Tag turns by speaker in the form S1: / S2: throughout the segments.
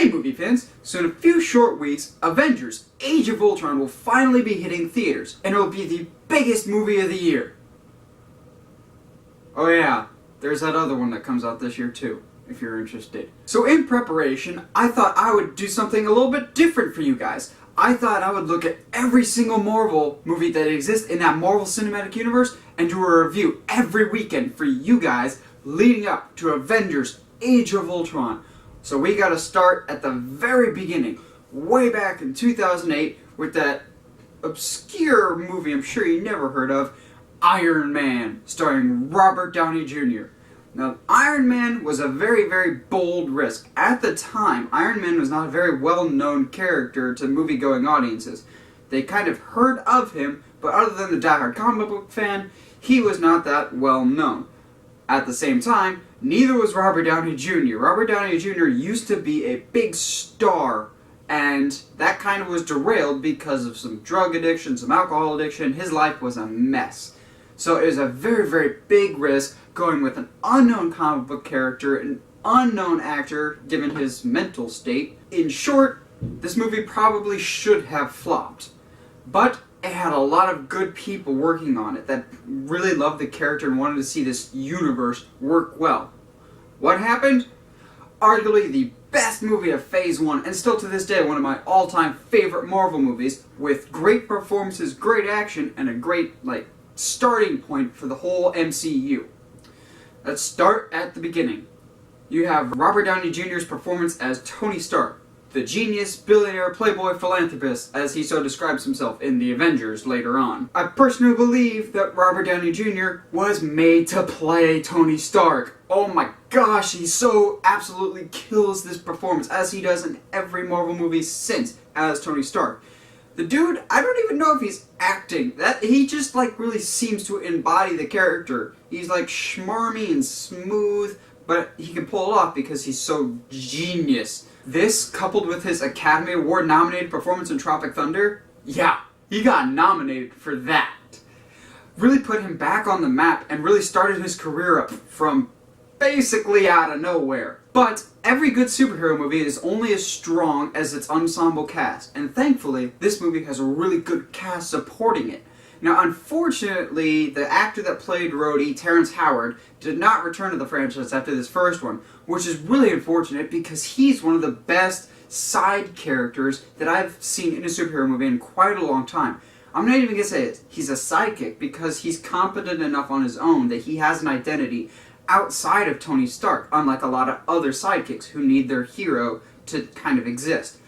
S1: Hey movie fans, so in a few short weeks, Avengers Age of Ultron will finally be hitting theaters, and it will be the biggest movie of the year. Oh yeah, there's that other one that comes out this year too, if you're interested. So in preparation, I thought I would do something a little bit different for you guys. I thought I would look at every single Marvel movie that exists in that Marvel Cinematic Universe and do a review every weekend for you guys leading up to Avengers Age of Ultron. So we gotta start at the very beginning, way back in 2008, with that obscure movie I'm sure you never heard of, Iron Man, starring Robert Downey Jr. Now, Iron Man was a very, very bold risk. At the time, Iron Man was not a very well-known character to movie-going audiences. They kind of heard of him, but other than the diehard comic book fan, he was not that well-known. At the same time, neither was Robert Downey Jr. Robert Downey Jr. used to be a big star, and that kind of was derailed because of some drug addiction, some alcohol addiction. His life was a mess. So it was a very, very big risk going with an unknown comic book character, an unknown actor, given his mental state. In short, this movie probably should have flopped. But it had a lot of good people working on it that really loved the character and wanted to see this universe work well. What happened? Arguably the best movie of Phase 1, and still to this day one of my all-time favorite Marvel movies, with great performances, great action, and a great, starting point for the whole MCU. Let's start at the beginning. You have Robert Downey Jr.'s performance as Tony Stark, the genius, billionaire, playboy, philanthropist, as he so describes himself in the Avengers later on. I personally believe that Robert Downey Jr. was made to play Tony Stark. Oh my gosh, he so absolutely kills this performance, as he does in every Marvel movie since, as Tony Stark. The dude, I don't even know if he's acting. He just really seems to embody the character. He's schmarmy and smooth, but he can pull it off because he's so genius. This, coupled with his Academy Award nominated performance in Tropic Thunder, yeah, he got nominated for that. Really put him back on the map and really started his career up from basically out of nowhere. But every good superhero movie is only as strong as its ensemble cast, and thankfully, this movie has a really good cast supporting it. Now, unfortunately, the actor that played Rhodey, Terrence Howard, did not return to the franchise after this first one, which is really unfortunate because he's one of the best side characters that I've seen in a superhero movie in quite a long time. I'm not even going to say it. He's a sidekick because he's competent enough on his own that he has an identity outside of Tony Stark, unlike a lot of other sidekicks who need their hero to kind of exist.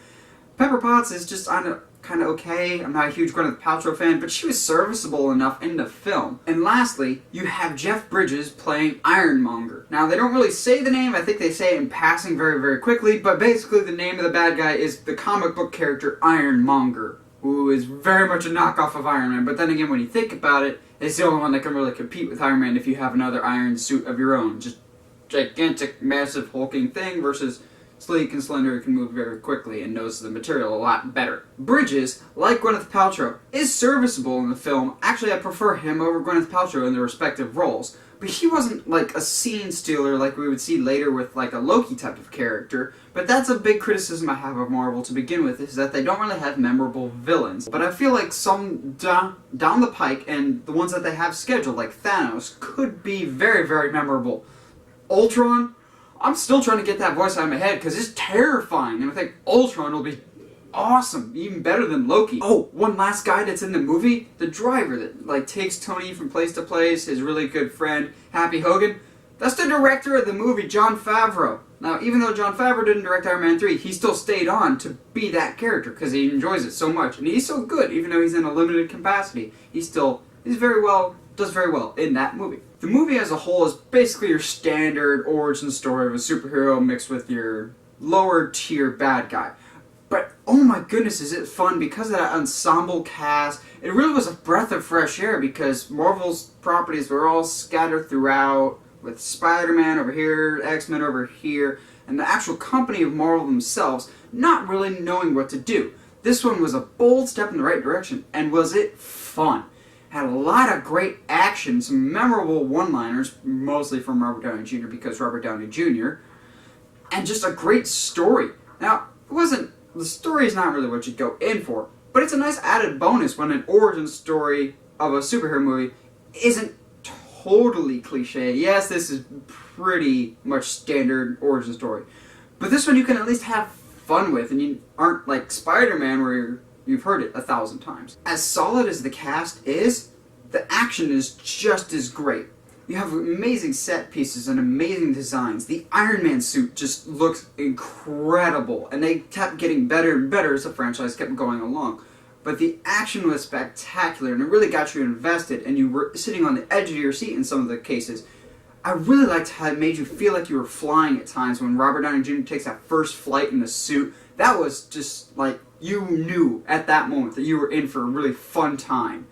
S1: Pepper Potts is just kind of okay. I'm not a huge Gwyneth Paltrow fan, but she was serviceable enough in the film. And lastly, you have Jeff Bridges playing Ironmonger. Now, they don't really say the name. I think they say it in passing very, very quickly, but basically the name of the bad guy is the comic book character Ironmonger, who is very much a knockoff of Iron Man. But then again, when you think about it, it's the only one that can really compete with Iron Man if you have another iron suit of your own. Just gigantic, massive, hulking thing versus sleek and slender, can move very quickly and knows the material a lot better. Bridges, like Gwyneth Paltrow, is serviceable in the film. Actually, I prefer him over Gwyneth Paltrow in their respective roles. But he wasn't a scene stealer like we would see later with a Loki type of character. But that's a big criticism I have of Marvel to begin with, is that they don't really have memorable villains. But I feel like some down the pike, and the ones that they have scheduled, like Thanos, could be very, very memorable. Ultron, I'm still trying to get that voice out of my head because it's terrifying, and I think Ultron will be awesome, even better than Loki. Oh, one last guy that's in the movie, the driver that takes Tony from place to place, his really good friend, Happy Hogan. That's the director of the movie, Jon Favreau. Now, even though Jon Favreau didn't direct Iron Man 3, he still stayed on to be that character because he enjoys it so much, and he's so good, even though he's in a limited capacity. Does very well in that movie. The movie as a whole is basically your standard origin story of a superhero mixed with your lower tier bad guy. But oh my goodness, is it fun because of that ensemble cast. It really was a breath of fresh air because Marvel's properties were all scattered throughout, with Spider-Man over here, X-Men over here, and the actual company of Marvel themselves not really knowing what to do. This one was a bold step in the right direction, and was it fun. Had a lot of great action, some memorable one-liners, mostly from Robert Downey Jr. because Robert Downey Jr., and just a great story. Now, the story's not really what you go in for, but it's a nice added bonus when an origin story of a superhero movie isn't totally cliche. Yes, this is pretty much standard origin story, but this one you can at least have fun with, and you aren't like Spider-Man where you've heard it 1,000 times. As solid as the cast is, the action is just as great. You have amazing set pieces and amazing designs. The Iron Man suit just looks incredible, and they kept getting better and better as the franchise kept going along. But the action was spectacular, and it really got you invested, and you were sitting on the edge of your seat in some of the cases. I really liked how it made you feel like you were flying at times when Robert Downey Jr. takes that first flight in the suit. That was just like, you knew at that moment that you were in for a really fun time.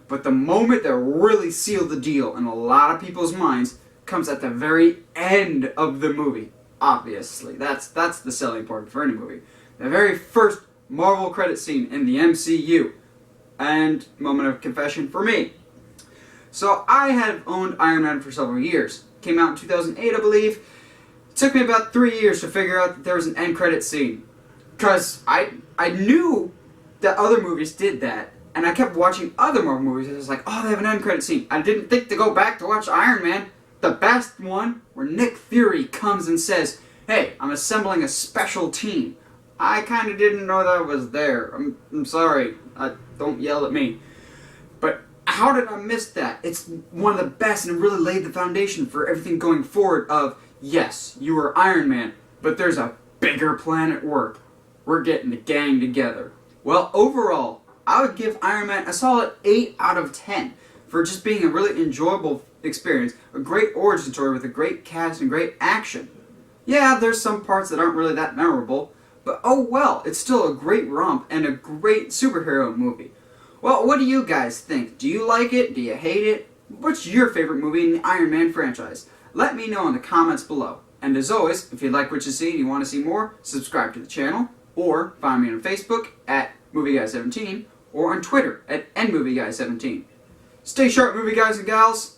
S1: But the moment that really sealed the deal in a lot of people's minds comes at the very end of the movie. Obviously, that's the selling point for any movie. The very first Marvel credit scene in the MCU. And moment of confession for me. So I have owned Iron Man for several years. Came out in 2008, I believe. It took me about 3 years to figure out that there was an end credit scene. Because I knew that other movies did that. And I kept watching other Marvel movies, and I was like, oh, they have an end credit scene. I didn't think to go back to watch Iron Man, the best one, where Nick Fury comes and says, hey, I'm assembling a special team. I kind of didn't know that was there. I'm sorry. Don't yell at me. But how did I miss that? It's one of the best, and it really laid the foundation for everything going forward of, yes, you are Iron Man, but there's a bigger plan at work. We're getting the gang together. Well, overall, I would give Iron Man a solid 8 out of 10 for just being a really enjoyable experience, a great origin story with a great cast and great action. Yeah, there's some parts that aren't really that memorable, but oh well, it's still a great romp and a great superhero movie. Well, what do you guys think? Do you like it? Do you hate it? What's your favorite movie in the Iron Man franchise? Let me know in the comments below. And as always, if you like what you see and you want to see more, subscribe to the channel, or find me on Facebook at MovieGuy17, or on Twitter at NMovieGuy17. Stay sharp, movie guys and gals.